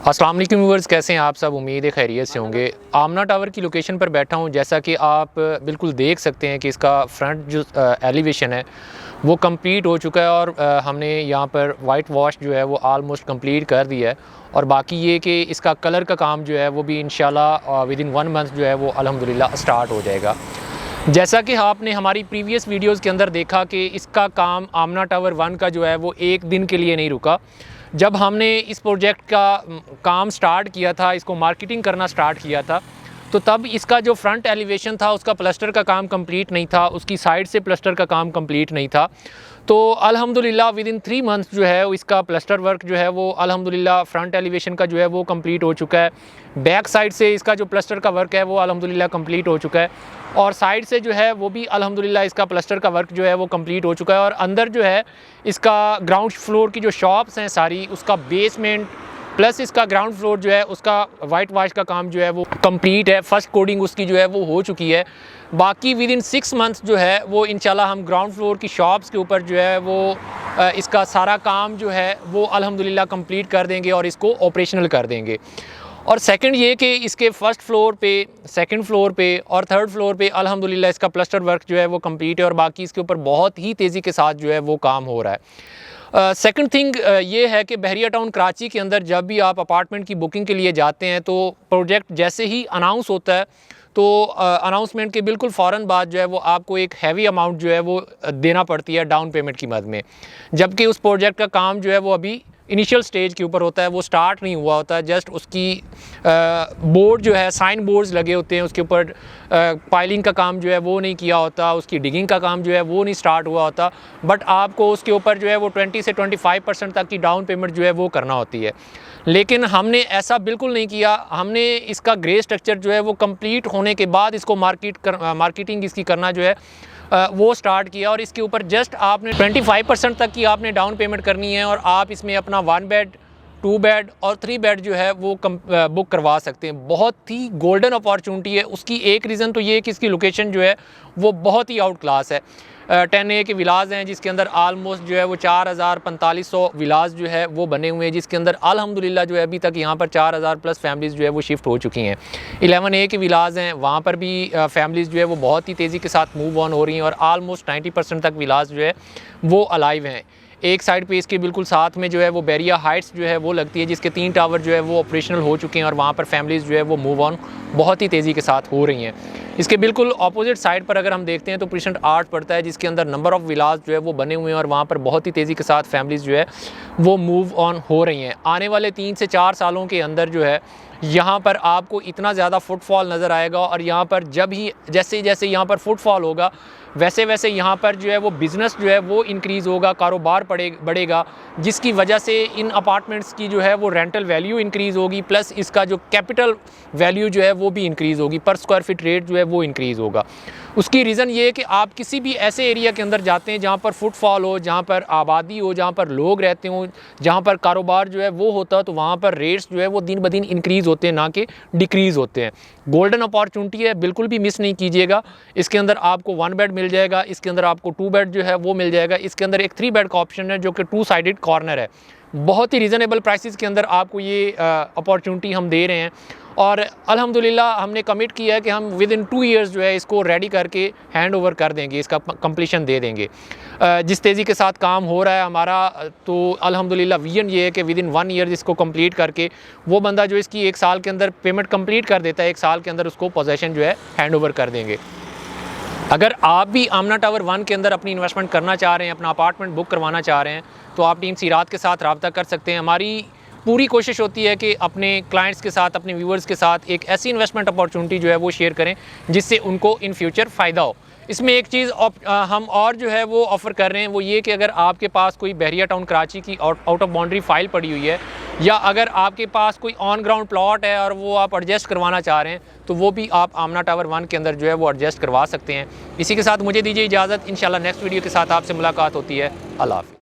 अस्सलाम वालेकुम व्यूअर्स, कैसे हैं आप सब। उम्मीद है खैरियत से होंगे। आमना टावर की लोकेशन पर बैठा हूं। जैसा कि आप बिल्कुल देख सकते हैं कि इसका फ्रंट जो एलिवेशन है वो कंप्लीट हो चुका है और हमने यहाँ पर वाइट वॉश जो है वो आलमोस्ट कंप्लीट कर दिया है। और बाकी ये कि इसका कलर का काम जो है वो भी इंशाल्लाह विद इन 1 मंथ जो है वो अल्हम्दुलिल्लाह स्टार्ट हो जाएगा। जैसा कि आपने हमारी प्रीवियस वीडियोज़ के अंदर देखा कि इसका काम आमना टावर 1 का जो है वो एक दिन के लिए नहीं रुका। जब हमने इस प्रोजेक्ट का काम स्टार्ट किया था, इसको मार्केटिंग करना स्टार्ट किया था, तो तब इसका जो फ्रंट एलिवेशन था उसका प्लास्टर का काम कंप्लीट नहीं था, उसकी साइड से प्लास्टर का काम कंप्लीट नहीं था। तो अल्हम्दुलिल्लाह विद इन 3 मंथ्स जो है इसका प्लास्टर वर्क जो है वो अल्हम्दुलिल्लाह फ्रंट एलिवेशन का जो है वो कंप्लीट हो चुका है। बैक साइड से इसका जो प्लास्टर का वर्क है वो अल्हम्दुलिल्लाह कंप्लीट हो चुका है और साइड से जो है वो भी अल्हम्दुलिल्लाह इसका प्लास्टर का वर्क जो है वो कंप्लीट हो चुका है। और अंदर जो है इसका ग्राउंड फ्लोर की जो शॉप्स हैं सारी, उसका बेसमेंट प्लस इसका ग्राउंड फ्लोर जो है उसका वाइट वॉश का काम जो है वो कंप्लीट है। फर्स्ट कोडिंग उसकी जो है वो हो चुकी है। बाकी विद इन 6 मंथ्स जो है वो इंशाल्लाह हम ग्राउंड फ्लोर की शॉप्स के ऊपर जो है वो इसका सारा काम जो है वो अल्हम्दुलिल्लाह कंप्लीट कर देंगे और इसको ऑपरेशनल कर देंगे। और सेकंड ये कि इसके फर्स्ट फ्लोर पे, सेकंड फ्लोर पे और थर्ड फ्लोर पे अल्हम्दुलिल्लाह इसका प्लास्टर वर्क जो है वो कंप्लीट है और बाकी इसके ऊपर बहुत ही तेज़ी के साथ जो है वो काम हो रहा है। सेकंड थिंग ये है कि बहरिया टाउन कराची के अंदर जब भी आप अपार्टमेंट की बुकिंग के लिए जाते हैं तो प्रोजेक्ट जैसे ही अनाउंस होता है तो अनाउंसमेंट के बिल्कुल फ़ौरन बाद जो है वो आपको एक हैवी अमाउंट जो है वो देना पड़ती है डाउन पेमेंट की मद में। जबकि उस प्रोजेक्ट का काम जो है वो अभी इनिशियल स्टेज के ऊपर होता है, वो स्टार्ट नहीं हुआ होता है। जस्ट उसकी बोर्ड जो है, साइन बोर्ड्स लगे होते हैं, उसके ऊपर पाइलिंग का काम जो है वो नहीं किया होता, उसकी डिगिंग का काम जो है वो नहीं स्टार्ट हुआ होता। बट आपको उसके ऊपर जो है वो 20 से 25% तक की डाउन पेमेंट जो है वो करना होती है। लेकिन हमने ऐसा बिल्कुल नहीं किया। हमने इसका ग्रे स्ट्रक्चर जो है वो कंप्लीट होने के बाद इसको मार्केटिंग इसकी करना जो है वो स्टार्ट किया और इसके ऊपर जस्ट आपने 25% तक की आपने डाउन पेमेंट करनी है और आप इसमें अपना 1 बेड, 2 बेड और 3 बेड जो है वो बुक करवा सकते हैं। बहुत ही गोल्डन अपॉर्चुनिटी है। उसकी एक रीज़न तो ये है कि इसकी लोकेशन जो है वो बहुत ही आउट क्लास है। 10A के विलाज हैं जिसके अंदर आलमोस्ट जो है वो 4,4500 विलाज जो है वो बने हुए हैं, जिसके अंदर अल्हम्दुलिल्लाह जो है अभी तक यहाँ पर 4,000 प्लस फैमिलीज़ जो है वो शिफ्ट हो चुकी हैं। 11A के विलाज हैं, वहाँ पर भी फैमिलीज़ जो है वो बहुत ही तेज़ी के साथ मूव ऑन हो रही हैं और आलमोस्ट 90% तक विलाज जो है वो अलाइव हैं। एक साइड पे इसके बिल्कुल साथ में जो है वो बैरिया हाइट्स जो है वो लगती है, जिसके 3 टावर जो है वो ऑपरेशनल हो चुके हैं और वहाँ पर फैमिलीज़ जो है वो मूव ऑन बहुत ही तेज़ी के साथ हो रही हैं। इसके बिल्कुल ऑपोजिट साइड पर अगर हम देखते हैं तो प्रीसेंट 8 पड़ता है, जिसके अंदर नंबर ऑफ़ विलाज जो है वो बने हुए हैं और वहाँ पर बहुत ही तेज़ी के साथ फैमिलीज़ जो है वो मूव ऑन हो रही हैं। आने वाले 3 से 4 सालों के अंदर जो है यहाँ पर आपको इतना ज़्यादा फुटफॉल नज़र आएगा और यहाँ पर जब ही जैसे जैसे यहाँ पर फुटफॉल होगा वैसे वैसे यहाँ पर जो है वो बिज़नेस जो है वो इंक्रीज़ होगा, कारोबार बढ़ेगा, जिसकी वजह से इन अपार्टमेंट्स की जो है वो रेंटल वैल्यू इंक्रीज़ होगी, प्लस इसका जो कैपिटल वैल्यू जो है वो भी इंक्रीज़ होगी, पर स्क्वायर फीट रेट जो है वो इंक्रीज़ होगा। उसकी रीज़न ये है कि आप किसी भी ऐसे एरिया के अंदर जाते हैं जहाँ पर फुटफॉल हो, जहाँ पर आबादी हो, जहाँ पर लोग रहते हों, जहाँ पर कारोबार जो है वो होता है, तो वहाँ पर रेट्स जो है वो दिन ब दिन इंक्रीज़ होते हैं, ना कि डिक्रीज़ होते हैं। गोल्डन अपॉर्चुनिटी है, बिल्कुल भी मिस नहीं कीजिएगा। इसके अंदर आपको 1 बेड मिल जाएगा, इसके अंदर आपको 2 बेड जो है वो मिल जाएगा, इसके अंदर एक 3 बेड का ऑप्शन है जो कि 2 साइडेड कॉर्नर है। बहुत ही रीज़नेबल प्राइसेस के अंदर आपको ये अपॉर्चुनिटी हम दे रहे हैं और अल्हम्दुलिल्लाह हमने कमिट किया है कि हम विद इन 2 ईयर्स जो है इसको रेडी करके हैंड ओवर कर देंगे, इसका कंप्लीशन दे देंगे। जिस तेज़ी के साथ काम हो रहा है हमारा, तो अल्हम्दुलिल्लाह विजन ये है कि विद इन 1 ईयर इसको कंप्लीट करके वो बंदा जो इसकी 1 साल के अंदर पेमेंट कंप्लीट कर देता है, 1 साल के अंदर उसको पोजेसन जो है हैंड ओवर कर देंगे। अगर आप भी आमना टावर 1 के अंदर अपनी इन्वेस्टमेंट करना चाह रहे हैं, अपना अपार्टमेंट बुक करवाना चाह रहे हैं, तो आप टीम सीरात के साथ रब्ता कर सकते हैं। हमारी पूरी कोशिश होती है कि अपने क्लाइंट्स के साथ, अपने व्यूअर्स के साथ एक ऐसी इन्वेस्टमेंट अपॉर्चुनिटी जो है वो शेयर करें जिससे उनको इन फ्यूचर फ़ायदा हो। इसमें एक चीज़ हम और जो है वो ऑफ़र कर रहे हैं, वो ये कि अगर आपके पास कोई बहरिया टाउन कराची की आउट ऑफ बाउंड्री फ़ाइल पड़ी हुई है या अगर आपके पास कोई ऑन ग्राउंड प्लॉट है और वो आप एडजस्ट करवाना चाह रहे हैं, तो वो भी आप आमना टावर 1 के अंदर जो है वो एडजस्ट करवा सकते हैं। इसी के साथ मुझे दीजिए इजाज़त। इंशाल्लाह नेक्स्ट वीडियो के साथ आपसे मुलाकात होती है। अल्लाह हाफ़िज़।